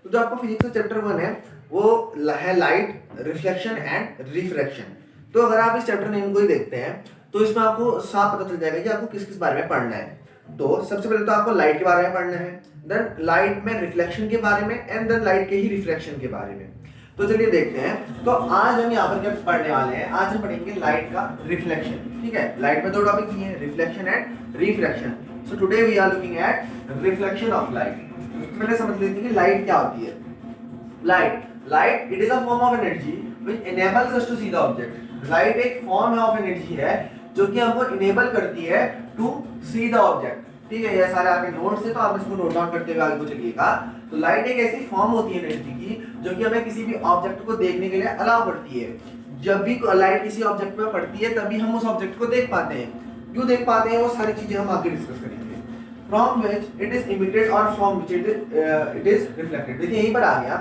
तो जो आपका फिजिक्स का चैप्टर 1 है वो है लाइट, रिफ्लेक्शन एंड रिफ्रैक्शन। तो अगर आप इस चैप्टर नेम को ही देखते हैं तो इसमें आपको साफ पता चल जाएगा कि आपको किस किस बारे में पढ़ना है। तो सबसे पहले तो आपको लाइट के बारे में पढ़ना है, देन लाइट में रिफ्लेक्शन के बारे में, एंड देन लाइट के ही रिफ्रैक्शन के बारे में। तो चलिए देखते हैं। तो आज हम यहाँ पर क्या पढ़ने वाले हैं, आज हम पढ़ेंगे लाइट का रिफ्लेक्शन। ठीक है, लाइट में दो टॉपिक दिए हैं, reflection and refraction. So today we are looking at reflection of light. पहले समझ लेते हैं कि लाइट क्या होती है। Light it is a form of energy which enables us to see the object। Light एक फॉर्म ऑफ एनर्जी है जो कि हमको इनेबल करती है टू सी द ऑब्जेक्ट। ठीक है, ये सारे आपके नोट्स है तो आप इसको नोट डाउन करते हुए आगे को चलिएगा। तो लाइट एक ऐसी फॉर्म होती है एनर्जी की जो कि हमें किसी भी ऑब्जेक्ट को देखने के लिए अलाउ करती है। जब भी लाइट किसी ऑब्जेक्ट पे पड़ती है तभी हम उस ऑब्जेक्ट को देख पाते हैं। क्यों देख पाते हैं वो सारी चीजें हम आगे डिस्कस करेंगे। From which it is emitted और from which it is reflected. देखिए यहीं पर आ गया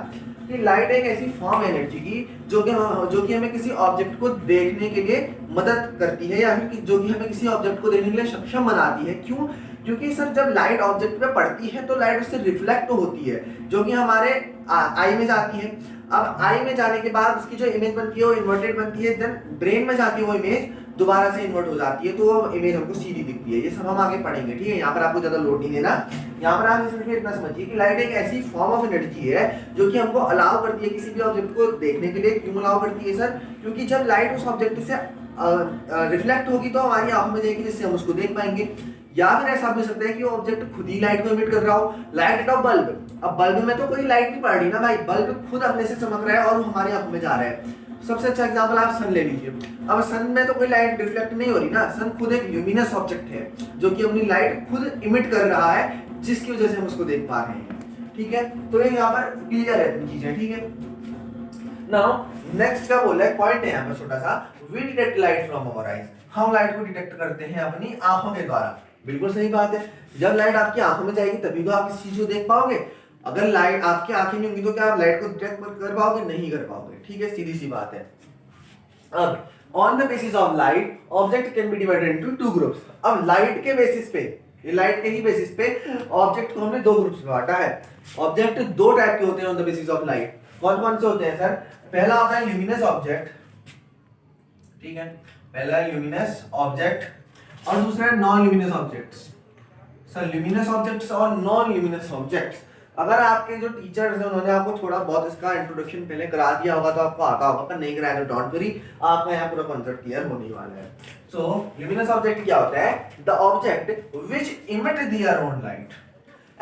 कि लाइट एक ऐसी फॉर्म है एनर्जी की जो कि हमें किसी ऑब्जेक्ट को देखने के लिए मदद करती है, या फिर जो कि हमें किसी ऑब्जेक्ट को देखने के लिए सक्षम बनाती है। क्यों? क्योंकि सर जब लाइट ऑब्जेक्ट पे पड़ती है तो लाइट उससे रिफ्लेक्ट होती है जो कि हमारे आई में जाती है। अब आई में जाने के बाद उसकी जो इमेज बनती है वो इन्वर्टेड बनती है, देन ब्रेन में जाती है वो इमेज दोबारा से इन्वर्ट हो जाती है, तो वो इमेज हमको सीधी दिखती है। ये सब हम आगे पढ़ेंगे। ठीक है, यहाँ पर आपको ज्यादा लोड नहीं देना। यहाँ पर आप सिर्फ इतना समझिए कि लाइट एक ऐसी फॉर्म ऑफ एनर्जी है जो कि हमको अलाउ करती है किसी भी ऑब्जेक्ट को देखने के लिए। क्यों अलाउ करती है सर? क्योंकि जब लाइट उस ऑब्जेक्ट से रिफ्लेक्ट होगी तो हमारी आंखों में जाएगी जिससे हम उसको देख पाएंगे। या फिर ऐसा भी हो सकता है कि वो ऑब्जेक्ट खुद ही लाइट को इमिट कर रहा हो। लाइट एट ऑफ बल्ब, अब बल्ब में तो कोई लाइट नहीं पड़ रही ना भाई, बल्ब खुद अपने से चमक रहा है और हमारी आंखों में जा रहा है। सबसे अच्छा एग्जांपल आप सन ले लीजिए। अब सन में तो कोई लाइट रिफ्लेक्ट नहीं हो रही ना, सन खुद एक ल्यूमिनस ऑब्जेक्ट है जो कि अपनी लाइट खुद इमिट कर रहा है जिसकी वजह से हम उसको देख पा रहे हैं। ठीक है, तो ये यहाँ पर क्लियर है चीजें। ठीक है, नाउ नेक्स्ट क्या बोला है, पॉइंट है यहाँ पर छोटा सा, we detect light from our eyes. हम लाइट को डिटेक्ट करते हैं अपनी आंखों के द्वारा। बिल्कुल सही बात है, जब लाइट आपकी आंखों में जाएगी तभी तो आप इस चीज को देख पाओगे। अगर लाइट आपकी आंखें नहीं होंगी तो क्या आप लाइट को डिटेक्ट कर पाओगे? नहीं कर पाओगे। ठीक है, सीधी सी बात है। अब on the basis of light object can be divided into two groups. अब लाइट के बेसिस पे, ये लाइट के ही बेसिस पे ऑब्जेक्ट को हमने दो ग्रुप्स में बांटा है। ऑब्जेक्ट दो टाइप के होते हैं on the basis of light. कौन कौन से होते हैं सर? पहला होता है ल्यूमिनस ऑब्जेक्ट। ठीक है, पहला है ल्यूमिनस ऑब्जेक्ट और दूसरा है non luminous objects. Sir luminous objects और नॉन ल्यूमिनस ऑब्जेक्ट्स, अगर आपके जो टीचर्स हैं उन्होंने आपको थोड़ा बहुत इसका इंट्रोडक्शन पहले करा दिया होगा तो आपको आता होगा, पर नहीं कराया तो डोंट वरी, आपका यहाँ पूरा कॉन्सेप्ट क्लियर होने वाला है। सो ल्यूमिनस ऑब्जेक्ट क्या होता है? The object which emit their own light.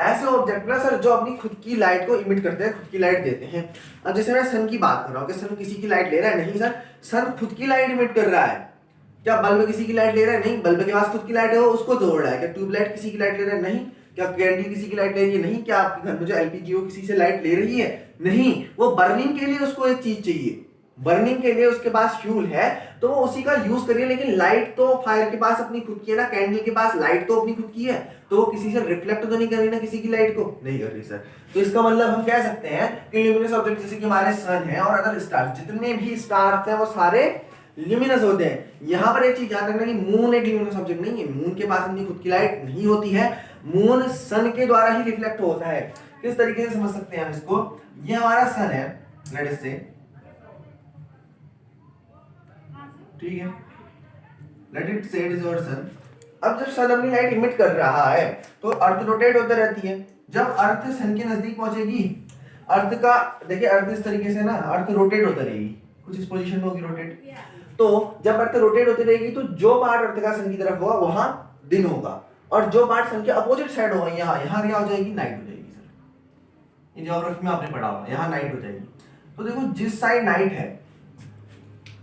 ऐसे ऑब्जेक्ट ना सर जो अपनी खुद की लाइट को इमिट करते हैं, खुद की लाइट देते हैं। अब जैसे मैं सन की बात कर रहा हूँ कि सन किसी की लाइट ले रहा है? नहीं सर, सन खुद की लाइट इमिट कर रहा है। क्या बल्ब किसी की लाइट ले रहा है? नहीं, बल्ब के पास खुद की लाइट है, वो उसको तोड़ रहा है। क्या ट्यूबलाइट किसी की लाइट ले रहा है? नहीं। क्या कैंडल किसी की लाइट ले रही है? नहीं। क्या आपके घर में जो एलपीजी हो किसी से लाइट ले रही है? नहीं। वो बर्निंग के लिए उसको एक चीज चाहिए, बर्निंग के लिए उसके पास फ्यूल है तो वो उसी का यूज करिए। लेकिन लाइट तो फायर के पास अपनी खुद की है ना, कैंडल के पास लाइट तो अपनी खुद की है, तो वो किसी से रिफ्लेक्ट तो नहीं कर रही ना, किसी की लाइट को नहीं कर रही सर। तो इसका मतलब हम कह सकते हैं कि ल्यूमिनस ऑब्जेक्ट जैसे कि हमारे सन है और अदर स्टार्स, जितने भी स्टार्स हैं वो सारे ल्यूमिनस होते हैं। यहाँ पर एक चीज याद रखना कि मून एक ल्यूमिनस ऑब्जेक्ट नहीं है, मून के पास अपनी खुद की लाइट नहीं होती है, मून सन के द्वारा ही रिफ्लेक्ट होता है। किस तरीके से समझ सकते हैं हम इसको? ये हमारा सन है, लेट अस से, ठीक है, लेट इट से इट इज आवर सन। अब जब सन अपनी लाइट इमिट कर रहा है तो अर्थ रोटेट होती रहती है। जब अर्थ सन के नजदीक पहुंचेगी, अर्थ का देखिए, अर्थ इस तरीके से ना, अर्थ रोटेट होता रहेगी, कुछ इस पोजीशन में होगी रोटेट। तो जब अर्थ रोटेट होती रहेगी तो जो पार्ट अर्थ का सन की तरफ होगा वहां दिन होगा, और जो पार्ट सन के अपोजिट साइड होगा यहाँ, यहाँ क्या हो जाएगी? नाइट हो जाएगी सर। इन ज्योग्राफी में आपने पढ़ा होगा, यहाँ नाइट हो जाएगी। तो देखो जिस साइड नाइट है,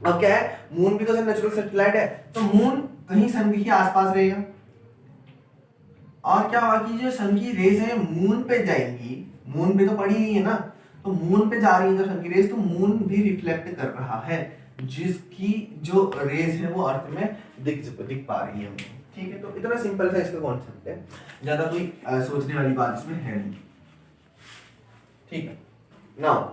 अब क्या है, मून भी तो सर नेचुरल सैटेलाइट है, तो मून कहीं सन के ही आसपास रहेगा। और क्या होगा कि जो सन की रेज है मून पे जाएंगी, मून पे तो पड़ी ही है ना, तो मून पे जा रही है जो सन की रेज, तो मून भी रिफ्लेक्ट कर रहा है, जिसकी जो रेज है वो अर्थ में दिख पा रही है हमें। ठीक है, तो इतना सिंपल सा इसका कॉन्सेप्ट है, ज्यादा कोई सोचने वाली बात इसमें है नहीं। ठीक है, now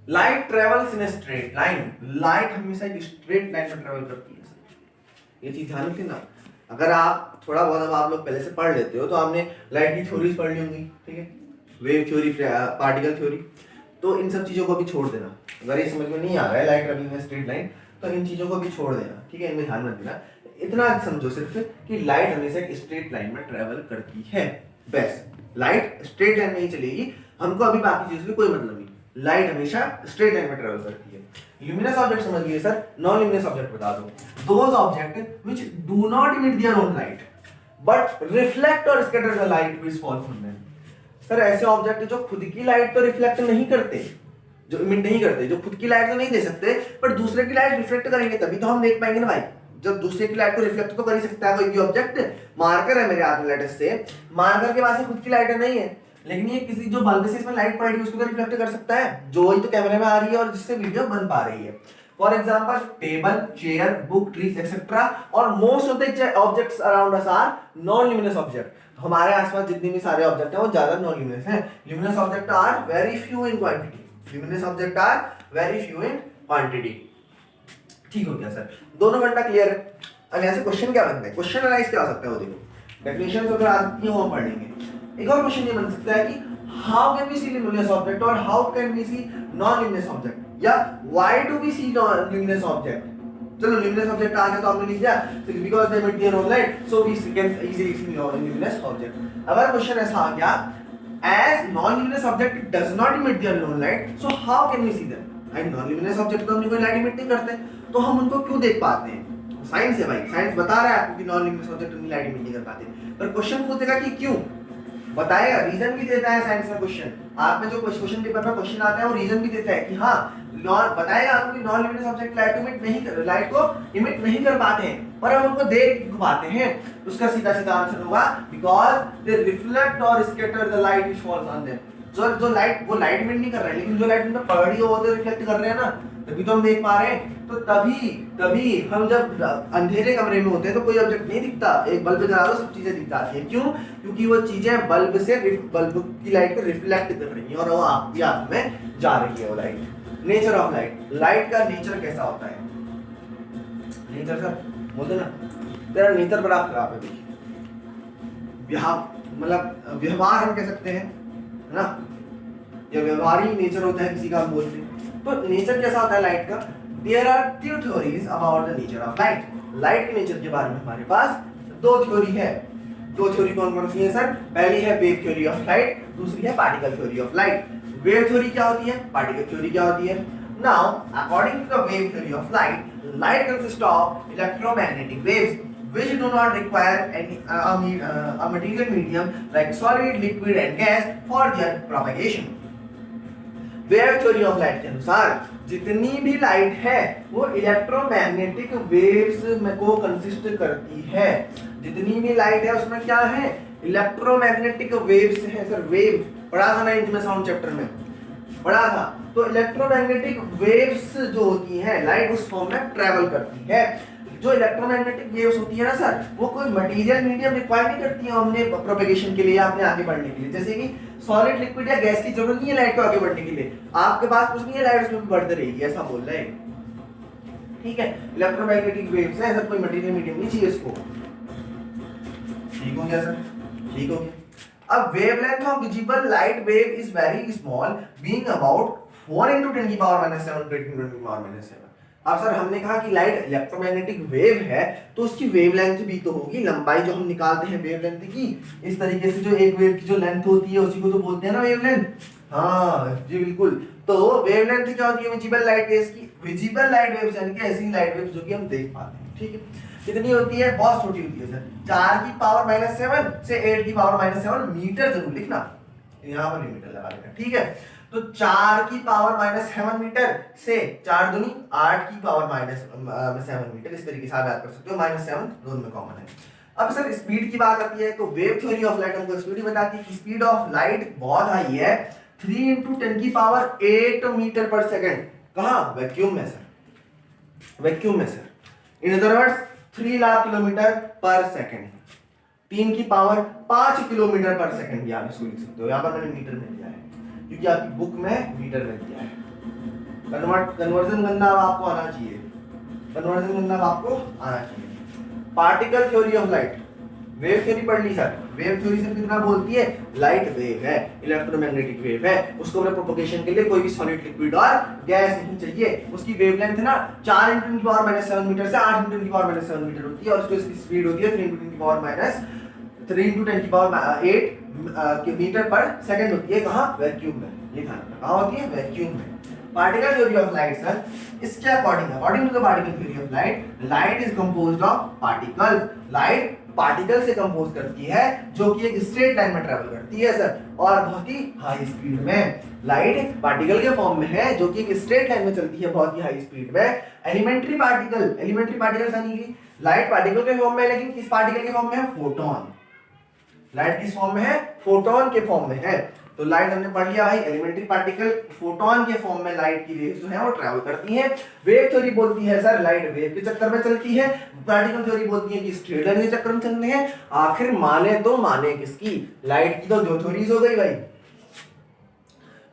light travels in straight line. Light हमेशा एक स्ट्रेट लाइन में ट्रेवल करती है सर, ये चीज ध्यान रखना। अगर आप थोड़ा बहुत, अब आप लोग पहले से पढ़ लेते हो तो आपने लाइट की थ्योरीज पढ़ ली होंगी। ठीक है, वेव थ्योरी, पार्टिकल थ्योरी। तो इन सब चीज़ों को भी छोड़ देना, अगर ये समझ में नहीं आ रहा है लाइट रनिंग है स्ट्रेट लाइन, तो इन चीज़ों को भी छोड़ देना, ठीक है, इनमें ध्यान मत देना। इतना समझो सिर्फ कि लाइट हमेशा एक स्ट्रेट लाइन में ट्रेवल करती है, बस। लाइट स्ट्रेट लाइन में ही चलेगी, हमको अभी बाकी चीज़ से कोई मतलब नहीं, लाइट हमेशा स्ट्रेट लाइन में ट्रेवल करती है। ल्यूमिनस ऑब्जेक्ट समझ लिए सर, नॉन ल्यूमिनस ऑब्जेक्ट बता दो। Those object which do not emit their own light but reflect और scatter the light which falls on them. Sir ऐसे ऑब्जेक्ट जो खुद की लाइट तो रिफ्लेक्ट नहीं करते, जो इमिट नहीं करते, जो खुद की लाइट तो नहीं दे सकते पर दूसरे की लाइट रिफ्लेक्ट करेंगे, तभी तो हम देख पाएंगे ना भाई। जब दूसरे की लाइट को रिफ्लेक्ट तो कर ही सकता है कोई भी ऑब्जेक्ट। मार्कर है मेरे हाथ में लेटेस्ट से, मार्कर के पास खुद की लाइट नहीं है, लेकिन ये किसी जो बल्ब से इसमें लाइट पड़ रही है उसको तो रिफ्लेक्ट कर सकता है, जो वही तो कैमरे में आ रही है और जिससे वीडियो बन पा रही है। For example table, chair, book, trees etcetera और most of the objects around us are non luminous object. हमारे आसपास जितने भी सारे ऑब्जेक्ट हैं वो ज्यादा नॉन ल्यूमिनस हैं। Luminous object are very few in quantity, luminous object are very few in quantity. ठीक हो गया सर, दोनों फंडा क्लियर है। अब यहाँ से क्वेश्चन क्या बनता है, क्वेश्चन एनालाइज क्या हो सकता है वो देखो। डेफिनेशन तो फिर आज ये हम पढ़ लेंगे। एक और क्वेश्चन ये बन सकता है कि how can we see luminous object और how can we see non luminous object, या why do we see non luminous object. चलो ल्यूमिनस ऑब्जेक्ट आ गया तो हमने लिख दिया because they emit their own light so we can easily see luminous object. अगर क्वेश्चन ऐसा आ गया as non-luminous object does not emit their own light so how can we see them, and non-luminous object तो हमने कोई light emit नहीं करते तो हम उनको क्यों देख पाते हैं। साइंस है भाई, साइंस बता रहा है आपको कि non-luminous object अपनी लाइट इमिट नहीं कर पाते, पर क्वेश्चन पूछेगा कि क्यों, बताएगा, रीजन भी देता है साइंस में क्वेश्चन। आप में जो क्वेश्चन पेपर में क्वेश्चन आता है वो रीजन भी देता है कि हाँ बताएगा आपको कि नॉन ल्यूमिनस ऑब्जेक्ट लाइट को इमिट नहीं कर पाते हैं पर हम उनको देख पाते हैं। उसका सीधा सीधा आंसर होगा बिकॉज़ दे रिफ्लेक्ट और scatter the light which falls on them. जो लाइट वो लाइट इमिट नहीं कर रहे हैं, लेकिन जो लाइट उन पर पड़ रही है वो तो रिफ्लेक्ट कर रहे हैं ना, तभी तो हम देख पा रहे हैं। तो तभी हम जब अंधेरे कमरे में होते हैं तो कोई ऑब्जेक्ट नहीं दिखता, एक बल्ब जला दो सब चीजें दिख जाती है। क्यों? क्योंकि वो चीजें बल्ब की लाइट को रिफ्लेक्ट कर रही हैं और वो आपकी आंख में जा रही है वो light. Nature of light, light का नेचर कैसा होता है? नेचर सर बोलते ना तेरा नेचर बड़ा खराब है भाई, मतलब व्यवहार हम कह सकते हैं ना, या व्यवहारी नेचर होता है किसी का हम बोलते हैं। तो नेचर कैसा होता है लाइट का? There are two theories about the nature of light. Light के नेचर के बारे में हमारे पास दो थ्योरी है। दो थ्योरी कौन कौन सी है सर? पहली है वेव थ्योरी ऑफ लाइट, दूसरी है particle theory of light. Wave theory क्या होती है, पार्टिकल थ्योरी क्या होती है? Now according to the wave theory of light, light consist of electromagnetic waves which do not require any a material medium like solid, liquid and gas for their propagation. Wave theory of light के अनुसार जितनी भी light है वो electromagnetic waves में को consist करती है। जितनी भी लाइट है उसमें क्या है? इलेक्ट्रोमैग्नेटिक वेव्स है सर। वेव पढ़ा था ना इंट में, साउंड चैप्टर में पढ़ा था। तो इलेक्ट्रोमैग्नेटिक वेव्स जो होती है लाइट उस फॉर्म में ट्रेवल करती है। जो इलेक्ट्रोमैग्नेटिक वेव्स होती है ना सर, वो कोई मटेरियल मीडियम रिक्वायर नहीं करती है हमने प्रोपेगेशन के लिए या अपने आगे बढ़ने के लिए। जैसे कि सॉलिड, लिक्विड या गैस की जरूरत नहीं है लाइट को आगे बढ़ने के लिए, आपके पास कुछ नहीं है, लाइट उसमें बढ़ती रहेगी, ऐसा बोल रहे हैं। ठीक है, इलेक्ट्रोमैग्नेटिक वेव्स है सर, कोई मटेरियल मीडियम नहीं चाहिए इसको। ठीक हो गया सर? ठीक हो गया। अब wavelength of visible light wave is very small, being about 4 × 10⁻⁷ to 10 × 7। अब सर हमने कहा कि लाइट इलेक्ट्रोमैग्नेटिक वेव है तो उसकी वेवलेंथ भी तो होगी, लंबाई जो हम निकालते हैं वेवलेंथ की, इस तरीके से जो एक वेव की जो लेंथ होती है उसी को तो बोलते हैं ना वेवलेंथ। हाँ जी बिल्कुल। तो वेवलेंथ क्या होती है विजिबल लाइट वेव्स की? विजिबल लाइट वेव्स यानी कि ऐसी लाइट वेव्स जो कि हम देख पाते हैं। ठीक है, कितनी होती है? बहुत छोटी होती है सर, 4⁻⁻7 से 8⁻⁷ मीटर। जरूर लिखना, यहाँ पर मीटर लगा देना। ठीक है, तो 4⁻⁷ मीटर से 4 दूनी 8⁻⁷ मीटर, इस तरीके से आप याद कर सकते हो। -7 दोनों में कॉमन है। अब सर स्पीड की बात आती है तो वेव थ्योरी ऑफ लाइट हमको स्पीड बताती है कि स्पीड ऑफ लाइट बहुत हाई है, 3 × 10⁸ मीटर पर सेकंड। कहाँ? वैक्यूम में सर, वैक्यूम में sir. In other words 3 lakh kilometre पर सेकंड, 3⁵ किलोमीटर पर सेकंड भी आप इसको लिख सकते हो। यहाँ पर मैंने मीटर में दिया है क्योंकि आपकी बुक में मीटर में दिया है। कन्वर्जन करना आपको आना चाहिए, कन्वर्जन करना आपको आना चाहिए। Particle theory of light, wave theory पढ़ ली सर। वेव थ्योरी सिर्फ इतना बोलती है लाइट वेव है, इलेक्ट्रोमैग्नेटिक वेव है, उसको अपने प्रोपगेशन के लिए कोई भी सॉलिड, लिक्विड और गैस नहीं चाहिए। उसकी वेवलेंथ ना 4 × 10⁻⁷ मीटर से 8 × 10⁻⁷ मीटर होती है और उसकी स्पीड होती है 3 × 10⁸ मीटर पर सेकंड होती है। कहाँ? वैक्यूम में। ये ध्यान रखना, कहाँ होती है? वैक्यूम में। Particle theory of light sir, इसके according to the particle theory of light, light is composed of particles. Light particle से कंपोज करती है जो कि एक स्ट्रेट लाइन में ट्रैवल करती है सर, और बहुत ही हाई स्पीड में। लाइट पार्टिकल के फॉर्म में है जो कि एक स्ट्रेट लाइन में चलती है बहुत ही हाई स्पीड में। एलिमेंट्री पार्टिकल यानी कि लाइट पार्टिकल के फॉर्म में है, लेकिन किस पार्टिकल के फॉर्म में है? फोटोन। लाइट किस फॉर्म में है? फोटोन के फॉर्म में है। तो लाइट हमने पढ़ लिया भाई, एलिमेंट्री पार्टिकल फोटोन के फॉर्म में लाइट की रेज जो है वो ट्रैवल करती है। वेव थ्योरी बोलती है सर लाइट वेव के चक्कर में चलती है। पार्टिकल थ्योरी बोलती है कि स्ट्रेट लाइन के चक्कर में चलते हैं। आखिर माने तो माने किसकी? लाइट की तो दो थ्योरीज हो गई भाई,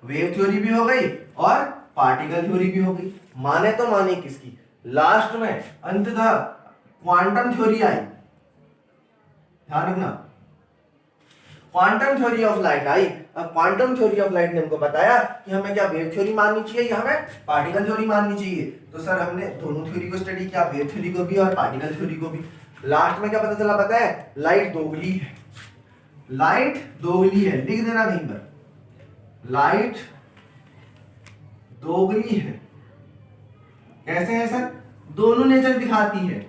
वेव थ्योरी भी हो गई और पार्टिकल थ्योरी भी हो गई। माने तो माने किसकी? लास्ट में अंततः क्वांटम थ्योरी आई। ध्यान रखना, क्वांटम थ्योरी ऑफ लाइट आई। अब क्वांटम थ्योरी ऑफ लाइट ने हमको बताया कि हमें क्या वेव थ्योरी माननी चाहिए या हमें पार्टिकल थ्योरी माननी चाहिए। तो सर हमने दोनों थ्योरी को स्टडी किया, वेव थ्योरी को भी और पार्टिकल थ्योरी को भी। लास्ट में क्या पता चला पता है? लाइट दोगली है। लाइट दोगली है, लिख देना कहीं पर, लाइट दोगली है। कैसे है सर? दोनों नेचर दिखाती है,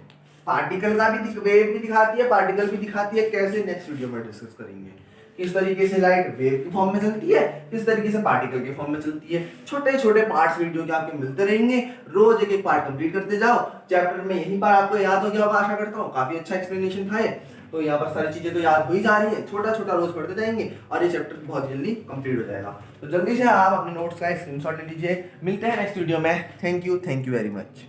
पार्टिकल का भी, वेव भी दिखाती है, पार्टिकल भी दिखाती है। कैसे? नेक्स्ट वीडियो में डिस्कस करेंगे। किस तरीके से लाइट वेव के फॉर्म में चलती है, किस तरीके से पार्टिकल के फॉर्म में चलती है। छोटे छोटे पार्ट्स वीडियो के आपके मिलते रहेंगे, रोज एक एक पार्ट कंप्लीट करते जाओ। चैप्टर में यही पार्ट आपको याद हो गया होगा, आशा करता हूँ। काफी अच्छा एक्सप्लेनेशन था ये, तो यहाँ पर सारी चीजें तो याद हो ही जा रही है। छोटा छोटा रोज पढ़ते जाएंगे और ये चैप्टर बहुत जल्दी कंप्लीट हो जाएगा। तो जल्दी से आप अपने नोट्स का स्क्रीनशॉट ले लीजिए। मिलते हैं नेक्स्ट वीडियो में। Thank you very much.